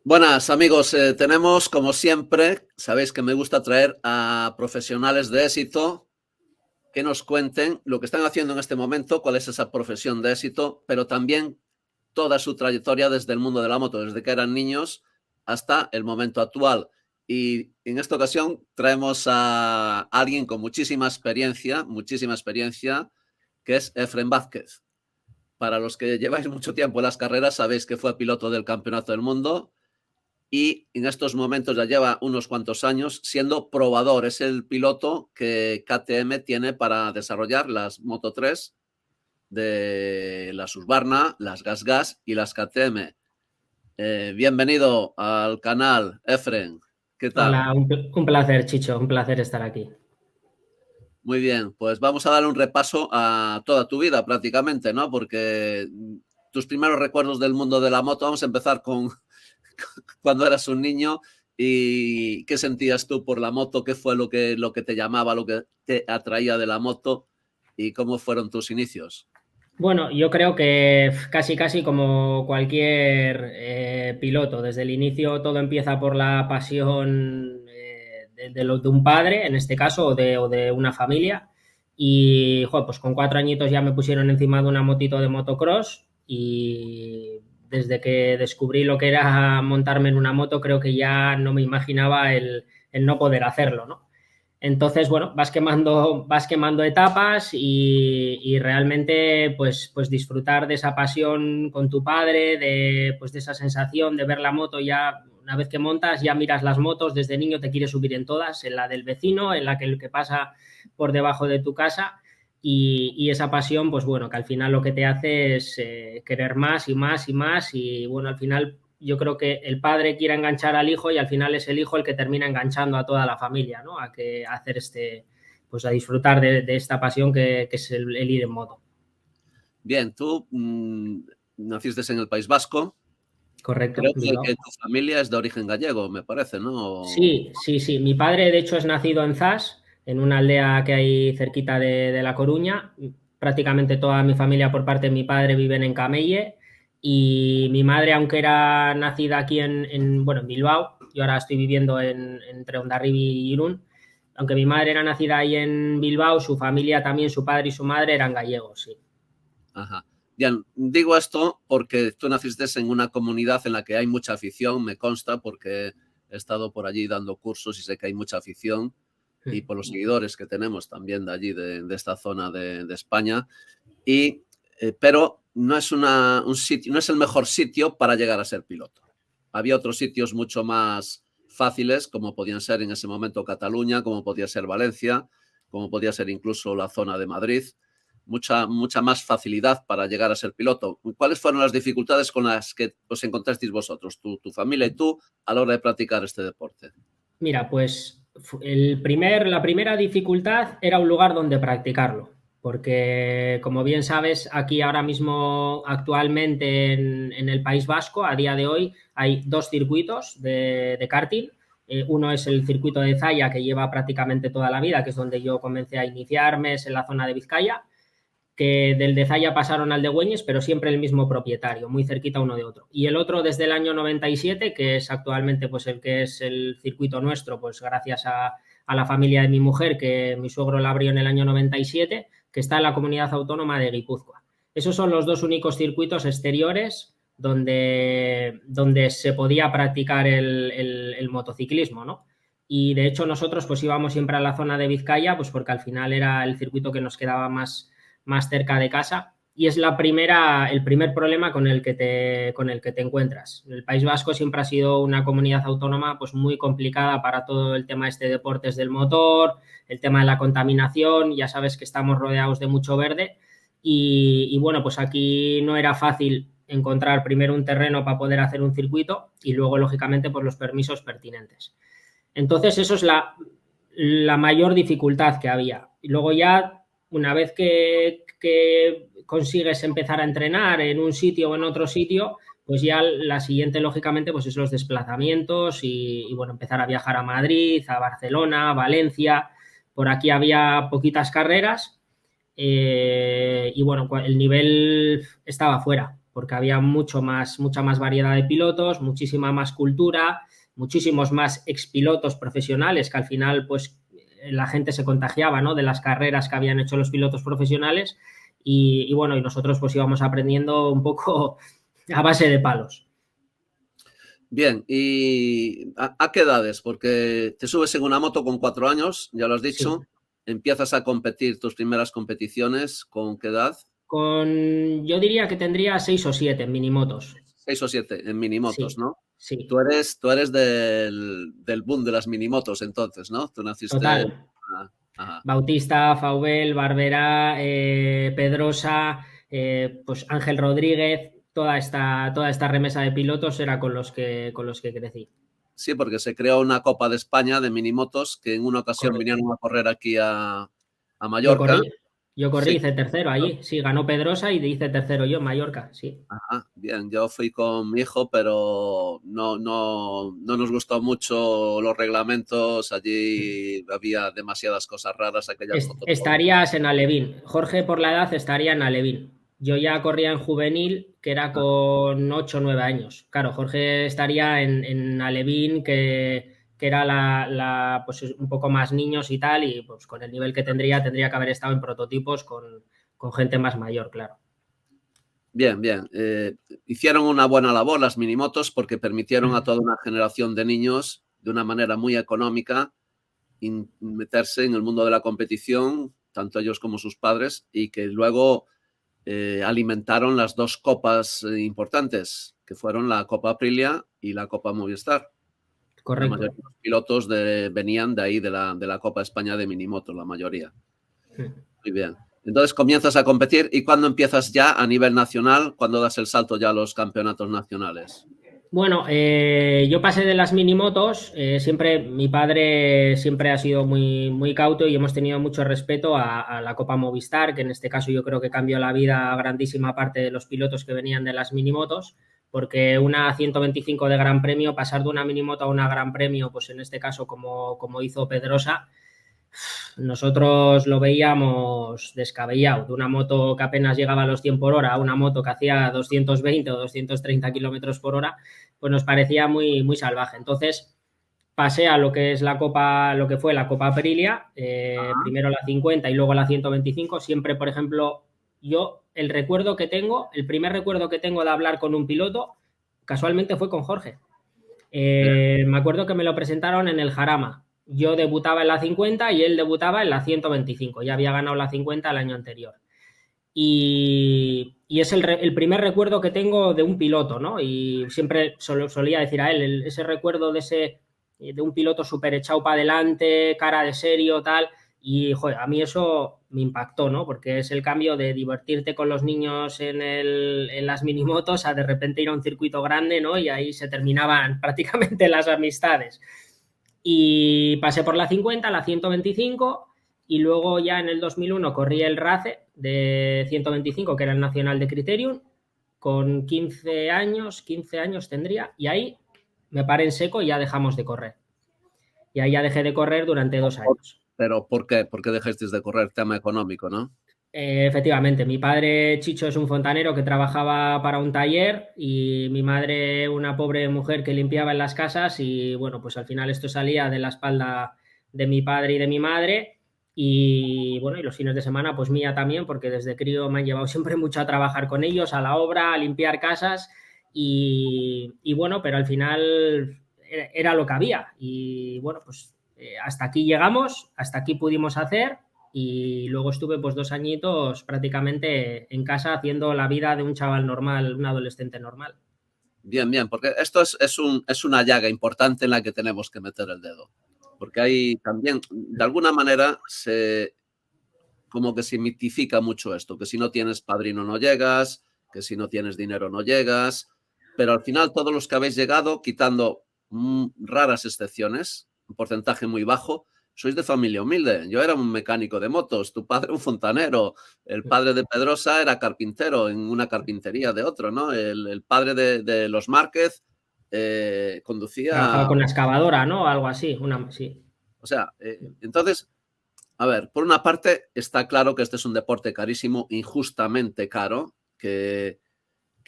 Buenas amigos, tenemos como siempre, sabéis que me gusta traer a profesionales de éxito que nos cuenten lo que están haciendo en este momento, cuál es esa profesión de éxito, pero también toda su trayectoria desde el mundo de la moto, desde que eran niños hasta el momento actual. Y en esta ocasión traemos a alguien con muchísima experiencia, que es Efren Vázquez. Para los que lleváis mucho tiempo en las carreras, sabéis que fue piloto del Campeonato del Mundo y en estos momentos ya lleva unos cuantos años siendo probador. Es el piloto que KTM tiene para desarrollar las Moto 3 de las Husqvarna, las Gas Gas y las KTM. Bienvenido al canal, Efren. ¿Qué tal? Hola, un placer, Chicho, un placer estar aquí. Muy bien, pues vamos a darle un repaso a toda tu vida prácticamente, ¿no? Porque tus primeros recuerdos del mundo de la moto, vamos a empezar con cuando eras un niño y qué sentías tú por la moto, qué fue lo que te llamaba, lo que te atraía de la moto y cómo fueron tus inicios. Bueno, yo creo que casi como cualquier piloto, desde el inicio todo empieza por la pasión de un padre, en este caso, o de una familia. Y joder, pues con 4 añitos ya me pusieron encima de una motito de motocross y desde que descubrí lo que era montarme en una moto, creo que ya no me imaginaba el no poder hacerlo, ¿no? Entonces, bueno, vas quemando etapas y realmente pues disfrutar de esa pasión con tu padre, pues de esa sensación de ver la moto ya, una vez que montas, ya miras las motos, desde niño te quieres subir en todas, en la del vecino, en la que el que pasa por debajo de tu casa y esa pasión, pues bueno, que al final lo que te hace es querer más y más y más y bueno, al final yo creo que el padre quiere enganchar al hijo y al final es el hijo el que termina enganchando a toda la familia, ¿no? A hacer pues a disfrutar de esta pasión que es el ir en moto. Bien, tú naciste en el País Vasco. Correcto, Creo que Bilbao. tu familia es de origen gallego, me parece, ¿no? Sí, sí, sí. Mi padre, de hecho, es nacido en Zas, en una aldea que hay cerquita de La Coruña. Prácticamente toda mi familia por parte de mi padre viven en Camelle y mi madre, aunque era nacida aquí en Bilbao, yo ahora estoy viviendo entre Hondarribia y Irún, aunque mi madre era nacida ahí en Bilbao, su familia también, su padre y su madre eran gallegos, sí. Ajá. Bien, digo esto porque tú naciste en una comunidad en la que hay mucha afición, me consta, porque he estado por allí dando cursos y sé que hay mucha afición y por los seguidores que tenemos también de allí, de esta zona de España. Y, pero no es un sitio, no es el mejor sitio para llegar a ser piloto. Había otros sitios mucho más fáciles, como podían ser en ese momento Cataluña, como podía ser Valencia, como podía ser incluso la zona de Madrid. Mucha más facilidad para llegar a ser piloto. ¿Cuáles fueron las dificultades con las que os encontrasteis vosotros, tu familia y tú, a la hora de practicar este deporte? Mira, pues la primera dificultad era un lugar donde practicarlo, porque como bien sabes, aquí ahora mismo, actualmente en el País Vasco, a día de hoy, hay dos circuitos de karting. Uno es el circuito de Zaya, que lleva prácticamente toda la vida, que es donde yo comencé a iniciarme, es en la zona de Vizcaya, que del de Zaya pasaron al de Güeñes, pero siempre el mismo propietario, muy cerquita uno de otro. Y el otro desde el año 97, que es actualmente pues el que es el circuito nuestro, pues gracias a la familia de mi mujer, que mi suegro la abrió en el año 97, que está en la comunidad autónoma de Guipúzcoa. Esos son los dos únicos circuitos exteriores donde se podía practicar el motociclismo, ¿no? Y de hecho nosotros pues íbamos siempre a la zona de Vizcaya, pues porque al final era el circuito que nos quedaba más cerca de casa y es el primer problema con el que te encuentras. El País Vasco siempre ha sido una comunidad autónoma pues muy complicada para todo el tema de deportes del motor, el tema de la contaminación, ya sabes que estamos rodeados de mucho verde y bueno, pues aquí no era fácil encontrar primero un terreno para poder hacer un circuito y luego, lógicamente, pues los permisos pertinentes. Entonces, eso es la mayor dificultad que había. Y luego ya, una vez que consigues empezar a entrenar en un sitio o en otro sitio, pues ya la siguiente, lógicamente, pues es los desplazamientos y bueno, empezar a viajar a Madrid, a Barcelona, a Valencia. Por aquí había poquitas carreras y bueno, el nivel estaba fuera. porque había mucha más variedad de pilotos, muchísima más cultura, muchísimos más expilotos profesionales que al final pues la gente se contagiaba, ¿no?, de las carreras que habían hecho los pilotos profesionales y bueno, y nosotros pues íbamos aprendiendo un poco a base de palos. Bien, ¿y a qué edades? Porque te subes en una moto con 4 años, ya lo has Sí. dicho, empiezas a competir tus primeras competiciones, ¿con qué edad? Yo diría que tendría 6 o 7 en minimotos. 6 o 7 en minimotos, Sí, ¿no? sí, Tú eres del boom de las minimotos entonces, ¿no? Tú naciste... total. Ajá. Bautista, Faubel, Barberá, Pedrosa, pues Ángel Rodríguez, toda esta remesa de pilotos era con los que crecí. Sí, porque se creó una Copa de España de minimotos que en una ocasión Correcto. vinieron a correr aquí a Yo Mallorca. corrí, yo corrí, Sí. hice tercero allí. Sí, ganó Pedrosa y hice tercero yo en Mallorca, sí. Ajá, bien, yo fui con mi hijo, pero no nos gustó mucho los reglamentos. Allí había demasiadas cosas raras, aquellas motos. Estarías en Alevín. Jorge, por la edad, estaría en Alevín. Yo ya corría en juvenil, que era con 8 o 9 años. Claro, Jorge estaría en Alevín, que era pues un poco más niños y tal, y pues con el nivel que tendría que haber estado en prototipos con gente más mayor, claro. Bien, bien. Hicieron una buena labor las minimotos porque permitieron a toda una generación de niños, de una manera muy económica, meterse en el mundo de la competición, tanto ellos como sus padres, y que luego alimentaron las dos copas importantes, que fueron la Copa Aprilia y la Copa Movistar. La Correcto. mayoría de los pilotos venían de ahí, de la Copa España de minimoto, la mayoría. Muy bien. Entonces comienzas a competir y ¿cuándo empiezas ya a nivel nacional? ¿Cuándo das el salto ya a los campeonatos nacionales? Bueno, yo pasé de las minimotos, mi padre siempre ha sido muy, muy cauto y hemos tenido mucho respeto a la Copa Movistar, que en este caso yo creo que cambió la vida a grandísima parte de los pilotos que venían de las minimotos, porque una 125 de Gran Premio, pasar de una minimoto a una Gran Premio, pues en este caso como hizo Pedrosa, nosotros lo veíamos descabellado, de una moto que apenas llegaba a los 100 por hora a una moto que hacía 220 o 230 kilómetros por hora, pues nos parecía muy, muy salvaje. Entonces pasé a lo que es lo que fue la Copa Aprilia, primero la 50 y luego la 125. Siempre, por ejemplo, yo el primer recuerdo que tengo de hablar con un piloto, casualmente fue con Jorge. Me acuerdo que me lo presentaron en el Jarama. Yo debutaba en la 50 y él debutaba en la 125. Ya había ganado la 50 el año anterior. Y es el primer recuerdo que tengo de un piloto, ¿no? Y siempre solía decir a él, ese recuerdo de un piloto súper echado para adelante, cara de serio, tal. Y joder, a mí eso me impactó, ¿no? Porque es el cambio de divertirte con los niños en las minimotos a de repente ir a un circuito grande, ¿no? Y ahí se terminaban prácticamente las amistades. Y pasé por la 50, la 125 y luego ya en el 2001 corrí el RACE de 125, que era el nacional de Criterium, con 15 años tendría, y ahí me paré en seco y ya dejamos de correr. Y ahí ya dejé de correr durante 2 años. Pero ¿por qué? ¿Por qué dejasteis de correr? Tema económico, ¿no? Efectivamente, mi padre Chicho es un fontanero que trabajaba para un taller y mi madre una pobre mujer que limpiaba en las casas y bueno, pues al final esto salía de la espalda de mi padre y de mi madre y bueno, y los fines de semana pues mía también porque desde crío me han llevado siempre mucho a trabajar con ellos, a la obra, a limpiar casas y bueno, pero al final era lo que había y bueno, pues hasta aquí llegamos, hasta aquí pudimos hacer y luego estuve pues 2 añitos prácticamente en casa haciendo la vida de un chaval normal, un adolescente normal. Bien, bien, porque esto es una llaga importante en la que tenemos que meter el dedo. Porque hay también, de alguna manera, como que se mitifica mucho esto, que si no tienes padrino no llegas, que si no tienes dinero no llegas, pero al final todos los que habéis llegado, quitando raras excepciones, un porcentaje muy bajo, sois de familia humilde. Yo era un mecánico de motos, tu padre un fontanero, el padre de Pedrosa era carpintero en una carpintería de otro, ¿no? El padre de los Márquez Trabajaba conducía, con la excavadora, ¿no? Algo así, sí. o sea, entonces a ver, por una parte está claro que este es un deporte carísimo, injustamente caro, que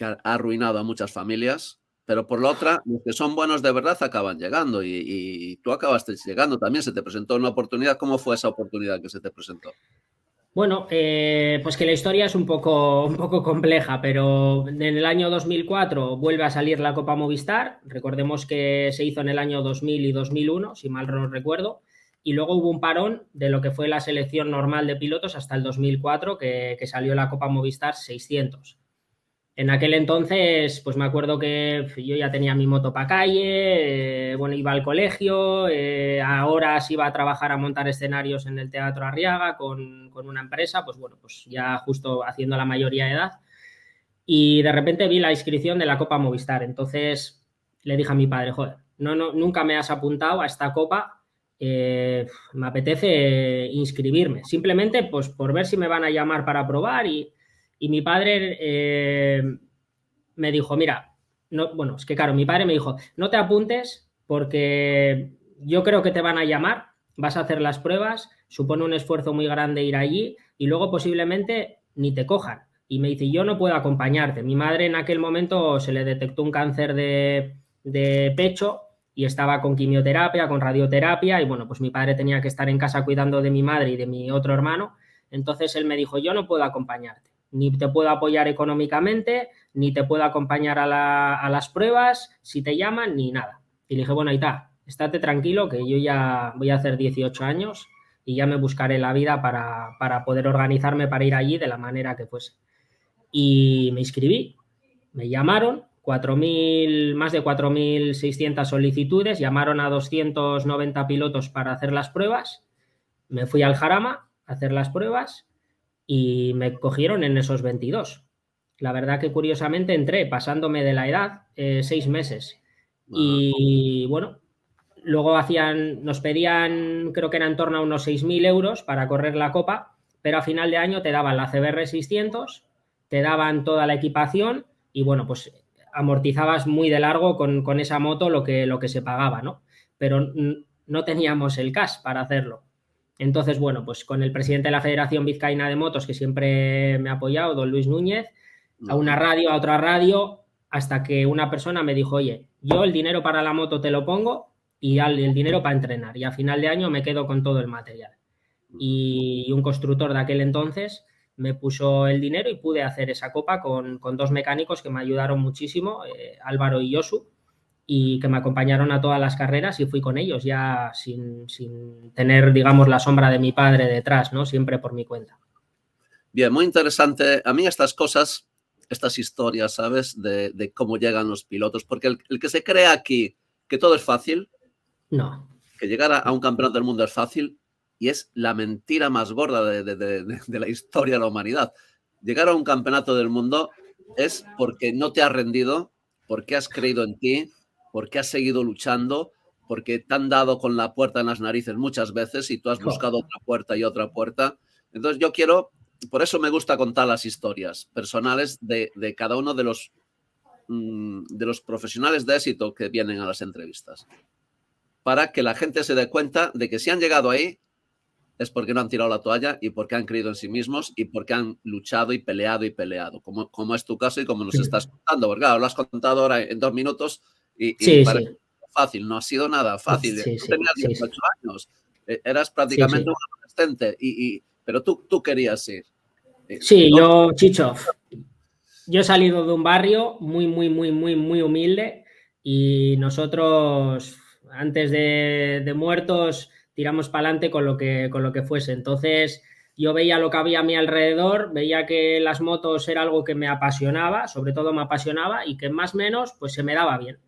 que ha arruinado a muchas familias, pero por la otra, los que son buenos de verdad acaban llegando y tú acabaste llegando también, se te presentó una oportunidad. ¿Cómo fue esa oportunidad que se te presentó? Bueno, pues que la historia es un poco compleja, pero en el año 2004 vuelve a salir la Copa Movistar. Recordemos que se hizo en el año 2000 y 2001, si mal no recuerdo, y luego hubo un parón de lo que fue la selección normal de pilotos hasta el 2004, que salió la Copa Movistar 600. En aquel entonces, pues me acuerdo que yo ya tenía mi moto para calle, bueno, iba al colegio, ahora sí iba a trabajar a montar escenarios en el Teatro Arriaga con una empresa, pues bueno, pues ya justo haciendo la mayoría de edad. Y de repente vi la inscripción de la Copa Movistar. Entonces le dije a mi padre, joder, nunca me has apuntado a esta copa, me apetece inscribirme. Simplemente pues por ver si me van a llamar para probar y mi padre me dijo, mira, no, bueno, es que claro, mi padre me dijo, no te apuntes porque yo creo que te van a llamar, vas a hacer las pruebas, supone un esfuerzo muy grande ir allí y luego posiblemente ni te cojan. Y me dice, yo no puedo acompañarte. Mi madre en aquel momento se le detectó un cáncer de pecho y estaba con quimioterapia, con radioterapia y bueno, pues mi padre tenía que estar en casa cuidando de mi madre y de mi otro hermano. Entonces él me dijo, yo no puedo acompañarte, ni te puedo apoyar económicamente, ni te puedo acompañar a las pruebas, si te llaman, ni nada. Y le dije, bueno, ahí está, estate tranquilo que yo ya voy a hacer 18 años y ya me buscaré la vida para poder organizarme para ir allí de la manera que fuese. Y me inscribí, me llamaron, 4.000, más de 4.600 solicitudes, llamaron a 290 pilotos para hacer las pruebas, me fui al Jarama a hacer las pruebas y me cogieron en esos 22. La verdad que curiosamente entré pasándome de la edad 6 meses. Ajá. Y bueno, luego nos pedían, creo que era en torno a unos 6.000 euros para correr la copa, pero a final de año te daban la CBR 600, te daban toda la equipación y bueno, pues amortizabas muy de largo con esa moto lo que se pagaba, ¿no? Pero no teníamos el cash para hacerlo. Entonces, bueno, pues con el presidente de la Federación Vizcaína de Motos, que siempre me ha apoyado, don Luis Núñez, a una Ajá. radio, a otra radio, hasta que una persona me dijo, oye, yo el dinero para la moto te lo pongo y el dinero para entrenar. Y a final de año me quedo con todo el material. Y un constructor de aquel entonces me puso el dinero y pude hacer esa copa con dos mecánicos que me ayudaron muchísimo, Álvaro y Josu, y que me acompañaron a todas las carreras y fui con ellos ya sin tener, digamos, la sombra de mi padre detrás, ¿no? Siempre por mi cuenta. Bien, muy interesante. A mí estas cosas, estas historias, ¿sabes? De cómo llegan los pilotos, porque el que se cree aquí que todo es fácil, No. que llegar a un campeonato del mundo es fácil, y es la mentira más gorda de la historia de la humanidad. Llegar a un campeonato del mundo es porque no te has rendido, porque has creído en ti, porque has seguido luchando, porque te han dado con la puerta en las narices muchas veces y tú has buscado otra puerta y otra puerta. Entonces yo quiero, por eso me gusta contar las historias personales de cada uno de los profesionales de éxito que vienen a las entrevistas, para que la gente se dé cuenta de que si han llegado ahí es porque no han tirado la toalla y porque han creído en sí mismos y porque han luchado y peleado, como es tu caso y como nos estás contando, porque claro, lo has contado ahora en 2 minutos y Sí, parece sí, fácil, no ha sido nada fácil. sí, Tú sí, tenías sí, sí, 18 años, eras sí, prácticamente sí. un adolescente, pero tú querías ir. Sí, Otro, yo, Chicho, yo he salido de un barrio muy, muy, muy, muy, muy humilde y nosotros, antes de muertos, tiramos para adelante con lo que fuese. Entonces, yo veía lo que había a mi alrededor, veía que las motos era algo que me apasionaba, sobre todo me apasionaba y que más o menos, pues se me daba bien.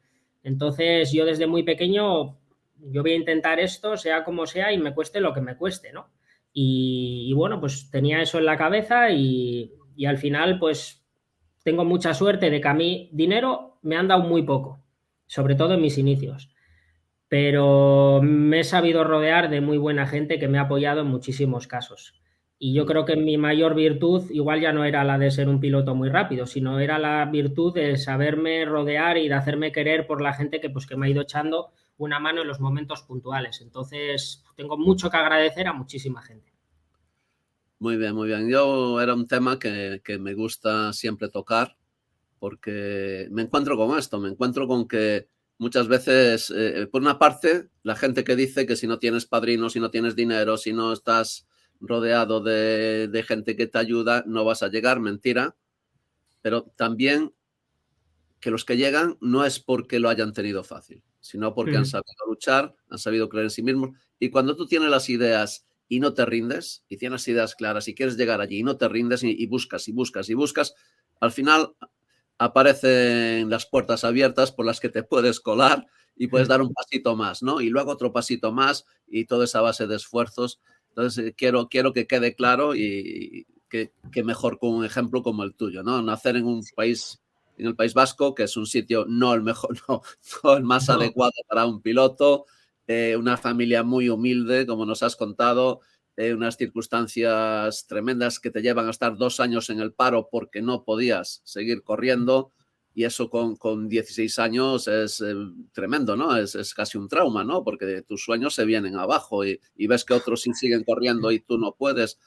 Entonces, yo desde muy pequeño, yo voy a intentar esto, sea como sea, y me cueste lo que me cueste, ¿no? Y bueno, pues tenía eso en la cabeza y al final, pues tengo mucha suerte de que a mí dinero me han dado muy poco, sobre todo en mis inicios, pero me he sabido rodear de muy buena gente que me ha apoyado en muchísimos casos. Y yo creo que mi mayor virtud igual ya no era la de ser un piloto muy rápido, sino era la virtud de saberme rodear y de hacerme querer por la gente que, pues, que me ha ido echando una mano en los momentos puntuales. Entonces, tengo mucho que agradecer a muchísima gente. muy bien, muy bien. Yo era un tema que me gusta siempre tocar, porque me encuentro con esto, me encuentro con que muchas veces, por una parte, la gente que dice que si no tienes padrino, si no tienes dinero, si no estás rodeado de gente que te ayuda, no vas a llegar, mentira, pero también que los que llegan no es porque lo hayan tenido fácil, sino porque han sabido luchar, han sabido creer en sí mismos. Y cuando tú tienes las ideas y no te rindes, y tienes ideas claras y quieres llegar allí y no te rindes y buscas y buscas y buscas, al final aparecen las puertas abiertas por las que te puedes colar y puedes dar un pasito más, ¿no? Y luego otro pasito más y toda esa base de esfuerzos. Entonces, quiero que quede claro y que mejor con un ejemplo como el tuyo, ¿no? Nacer en un país, en el País Vasco, que es un sitio no el mejor, no el más adecuado para un piloto, una familia muy humilde, como nos has contado, unas circunstancias tremendas que te llevan a estar 2 años en el paro porque no podías seguir corriendo, y eso con 16 años es tremendo, ¿no? Es casi un trauma, ¿no? Porque tus sueños se vienen abajo y ves que otros sí siguen corriendo y tú no puedes.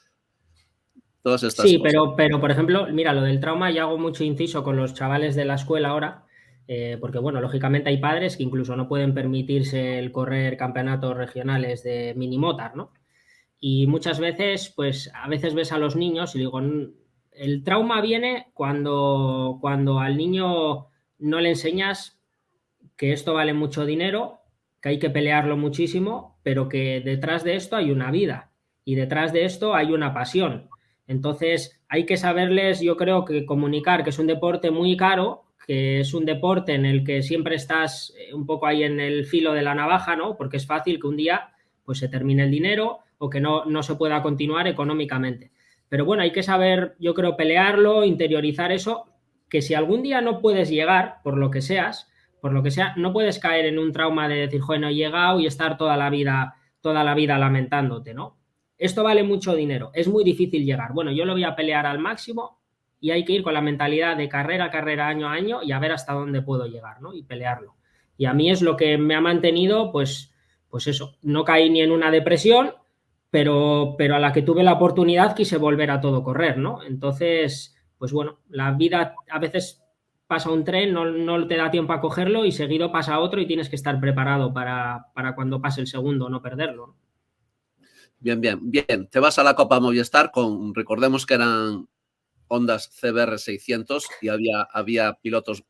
Todas estas Sí, cosas. pero por ejemplo, mira, lo del trauma, y hago mucho inciso con los chavales de la escuela ahora, porque bueno, lógicamente hay padres que incluso no pueden permitirse el correr campeonatos regionales de minimotar, ¿no? Y muchas veces, pues a veces ves a los niños y digo, el trauma viene cuando al niño no le enseñas que esto vale mucho dinero, que hay que pelearlo muchísimo, pero que detrás de esto hay una vida y detrás de esto hay una pasión. Entonces hay que saberles, yo creo, que comunicar que es un deporte muy caro, que es un deporte en el que siempre estás un poco ahí en el filo de la navaja, ¿no? Porque es fácil que un día pues se termine el dinero o que no se pueda continuar económicamente. Pero bueno, hay que saber, yo creo, pelearlo, interiorizar eso, que si algún día no puedes llegar, por lo que sea, no puedes caer en un trauma de decir, joder, no he llegado y estar toda la vida lamentándote, ¿no? Esto vale mucho dinero, es muy difícil llegar. Bueno, yo lo voy a pelear al máximo y hay que ir con la mentalidad de carrera a carrera, año a año, y a ver hasta dónde puedo llegar, ¿no? Y pelearlo. Y a mí es lo que me ha mantenido, pues eso, no caí ni en una depresión, pero a la que tuve la oportunidad quise volver a todo correr, ¿no? Entonces, pues bueno, la vida a veces pasa un tren, no te da tiempo a cogerlo y seguido pasa otro y tienes que estar preparado para cuando pase el segundo, no perderlo, ¿no? Bien, bien, bien. Te vas a la Copa Movistar con, recordemos que eran Hondas CBR 600 y había pilotos,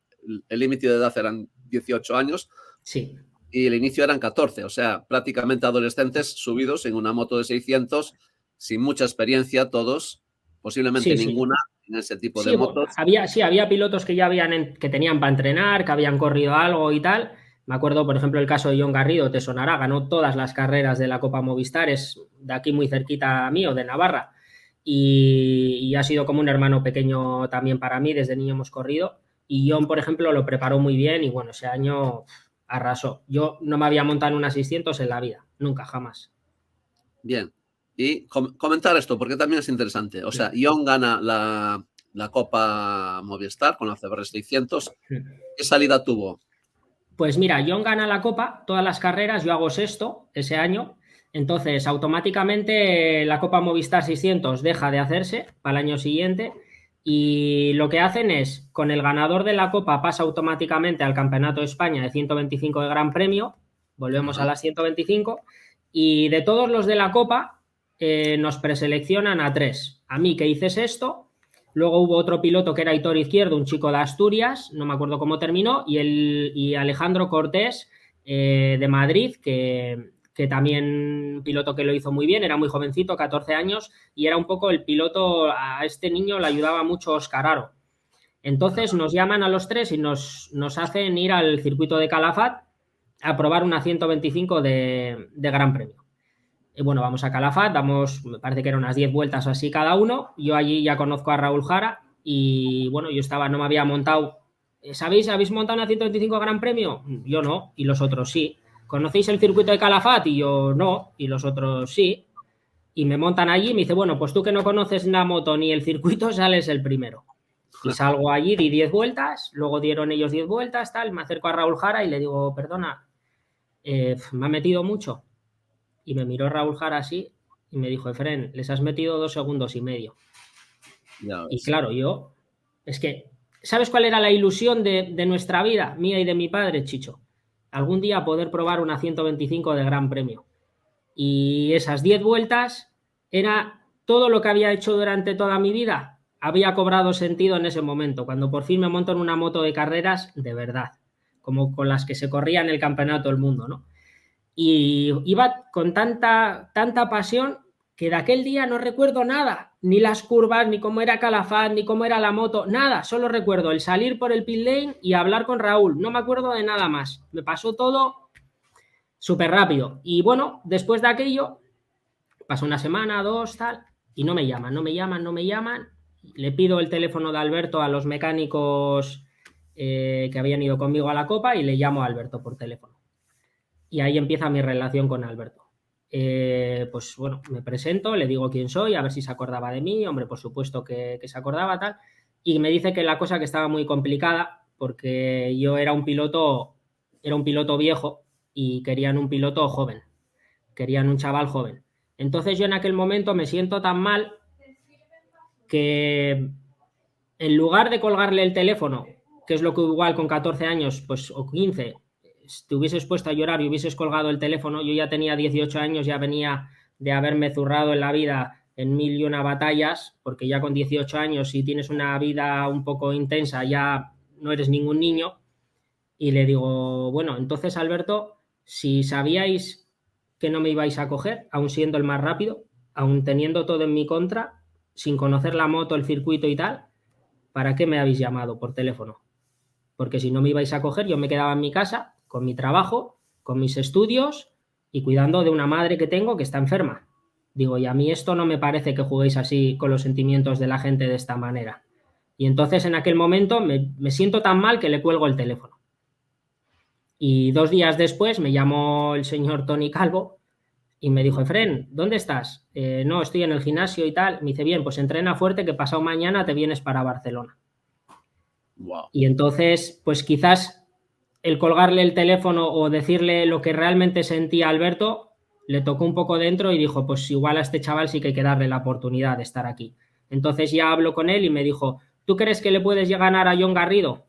el límite de edad eran 18 años Sí. y el inicio eran 14, o sea, prácticamente adolescentes subidos en una moto de 600, sin mucha experiencia todos, posiblemente Sí, sí. ninguna en ese tipo de Sí, motos. había pilotos que ya que tenían para entrenar, que habían corrido algo y tal. Me acuerdo, por ejemplo, el caso de Jon Garrido, te sonará, ganó todas las carreras de la Copa Movistar, es de aquí muy cerquita mío, de Navarra, y ha sido como un hermano pequeño también para mí, desde niño hemos corrido, y Jon, por ejemplo, lo preparó muy bien y bueno, ese año arrasó. Yo no me había montado en una 600 en la vida, nunca, jamás. Bien. Y comentar esto, porque también es interesante. O sea, Ion gana la Copa Movistar con la CBR 600. ¿Qué salida tuvo? Pues mira, Jon gana la Copa, todas las carreras, yo hago sexto ese año, entonces automáticamente la Copa Movistar 600 deja de hacerse para el año siguiente y lo que hacen es, con el ganador de la Copa pasa automáticamente al Campeonato de España de 125 de Gran Premio, volvemos a las 125, y de todos los de la Copa nos preseleccionan a 3. A mí, que hice sexto. Luego hubo otro piloto que era Hitor Izquierdo, un chico de Asturias, no me acuerdo cómo terminó, y Alejandro Cortés de Madrid, que también piloto que lo hizo muy bien, era muy jovencito, 14 años, y era un poco el piloto, a este niño le ayudaba mucho Oscar Aro. Entonces nos llaman a los 3 y nos hacen ir al circuito de Calafat a probar una 125 de Gran Premio. Y bueno, vamos a Calafat, me parece que eran unas 10 vueltas o así cada uno. Yo allí ya conozco a Raúl Jara y bueno, no me había montado. ¿Habéis montado una 125 Gran Premio? Yo no, y los otros sí. ¿Conocéis el circuito de Calafat? Y yo no, y los otros sí. Y me montan allí y me dice, bueno, pues tú que no conoces la moto ni el circuito, sales el primero. Y salgo allí, di 10 vueltas, luego dieron ellos 10 vueltas, tal, me acerco a Raúl Jara y le digo, perdona, me ha metido mucho. Y me miró Raúl Jara así y me dijo, Efren, les has metido 2 segundos y medio. Ya Y ves. claro, yo, es que ¿sabes cuál era la ilusión de nuestra vida, mía y de mi padre, Chicho? Algún día poder probar una 125 de Gran Premio. Y esas 10 vueltas era todo lo que había hecho durante toda mi vida. Había cobrado sentido en ese momento, cuando por fin me monto en una moto de carreras de verdad, como con las que se corría en el campeonato del mundo, ¿no? Y iba con tanta pasión que de aquel día no recuerdo nada, ni las curvas, ni cómo era Calafat, ni cómo era la moto, nada, solo recuerdo el salir por el pit lane y hablar con Raúl, no me acuerdo de nada más, me pasó todo súper rápido. Y bueno, después de aquello, pasó una semana, dos, tal, y no me llaman, le pido el teléfono de Alberto a los mecánicos que habían ido conmigo a la Copa y le llamo a Alberto por teléfono. Y ahí empieza mi relación con Alberto. Pues bueno, me presento, le digo quién soy, a ver si se acordaba de mí, hombre, por supuesto que se acordaba, tal, y me dice que la cosa que estaba muy complicada, porque yo era un piloto viejo y querían un piloto joven, querían un chaval joven. Entonces yo en aquel momento me siento tan mal que en lugar de colgarle el teléfono, que es lo que igual con 14 años, pues o 15, te hubieses puesto a llorar y hubieses colgado el teléfono, yo ya tenía 18 años, ya venía de haberme zurrado en la vida en mil y una batallas, porque ya con 18 años, si tienes una vida un poco intensa, ya no eres ningún niño. Y le digo, bueno, entonces Alberto, si sabíais que no me ibais a coger, aun siendo el más rápido, aun teniendo todo en mi contra, sin conocer la moto, el circuito y tal, ¿para qué me habéis llamado por teléfono? Porque si no me ibais a coger, yo me quedaba en mi casa, con mi trabajo, con mis estudios y cuidando de una madre que tengo que está enferma. Digo, y a mí esto no me parece que juguéis así con los sentimientos de la gente de esta manera. Y entonces en aquel momento me siento tan mal que le cuelgo el teléfono. Y 2 días después me llamó el señor Tony Calvo y me dijo, Efren, ¿dónde estás? No, estoy en el gimnasio y tal. Me dice, bien, pues entrena fuerte que pasado mañana te vienes para Barcelona. Wow. Y entonces, pues quizás el colgarle el teléfono o decirle lo que realmente sentía Alberto le tocó un poco dentro y dijo, pues igual a este chaval sí que hay que darle la oportunidad de estar aquí. Entonces ya hablo con él y me dijo, ¿tú crees que le puedes ganar a John Garrido?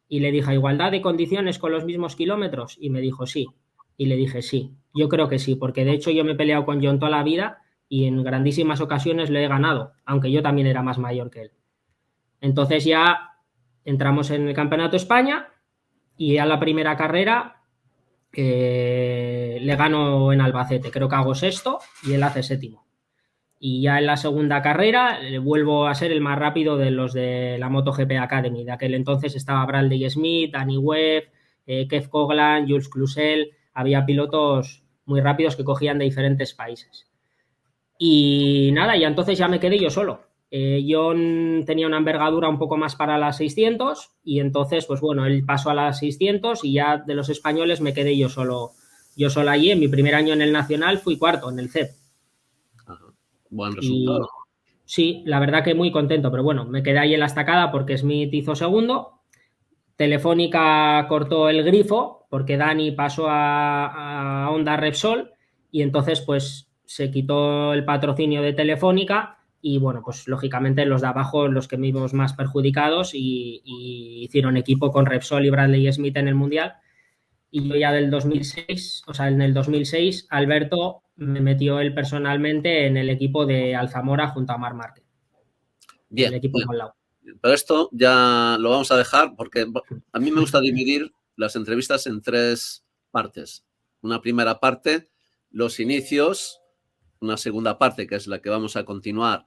Y le dije, ¿a igualdad de condiciones con los mismos kilómetros? Y me dijo, sí. Y le dije, sí, yo creo que sí, porque de hecho yo me he peleado con John toda la vida y en grandísimas ocasiones le he ganado, aunque yo también era más mayor que él. Entonces ya entramos en el Campeonato de España y a la primera carrera le gano en Albacete, creo que hago sexto y él hace séptimo. Y ya en la segunda carrera vuelvo a ser el más rápido de los de la MotoGP Academy. De aquel entonces estaba Bradley Smith, Danny Webb, Kev Coglan, Jules Cluzel. Había pilotos muy rápidos que cogían de diferentes países. Y nada, y entonces ya me quedé yo solo. Yo tenía una envergadura un poco más para las 600 y entonces, pues bueno, él pasó a las 600 y ya de los españoles me quedé yo solo allí. En mi primer año en el Nacional fui cuarto en el CEP. Ajá. Buen Y resultado. sí, la verdad que muy contento, pero bueno, me quedé ahí en la estacada porque Smith hizo segundo. Telefónica cortó el grifo porque Dani pasó a Honda Repsol y entonces pues se quitó el patrocinio de Telefónica y bueno, pues lógicamente los de abajo, los que vimos más perjudicados y hicieron equipo con Repsol y Bradley Smith en el Mundial. Y yo ya del 2006, o sea, en el 2006, Alberto me metió él personalmente en el equipo de Alzamora junto a Marc Márquez, en el Bien, equipo bien. de al lado. Pero esto ya lo vamos a dejar porque a mí me gusta dividir las entrevistas en 3 partes. Una primera parte, los inicios. Una segunda parte, que es la que vamos a continuar,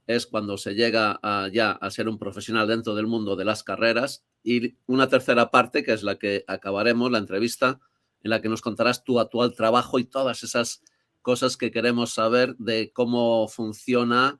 es cuando se llega ya a ser un profesional dentro del mundo de las carreras. Y una tercera parte, que es la que acabaremos, la entrevista, en la que nos contarás tu actual trabajo y todas esas cosas que queremos saber de cómo funciona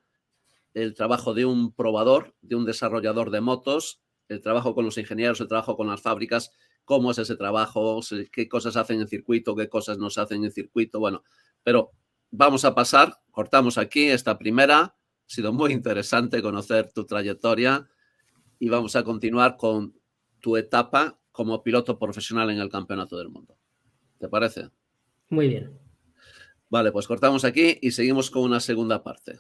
el trabajo de un probador, de un desarrollador de motos, el trabajo con los ingenieros, el trabajo con las fábricas, cómo es ese trabajo, qué cosas hacen en circuito, qué cosas no se hacen en circuito. Bueno, pero vamos a pasar, cortamos aquí esta primera. Ha sido muy interesante conocer tu trayectoria y vamos a continuar con tu etapa como piloto profesional en el Campeonato del Mundo. ¿Te parece? Muy bien. Vale, pues cortamos aquí y seguimos con una segunda parte.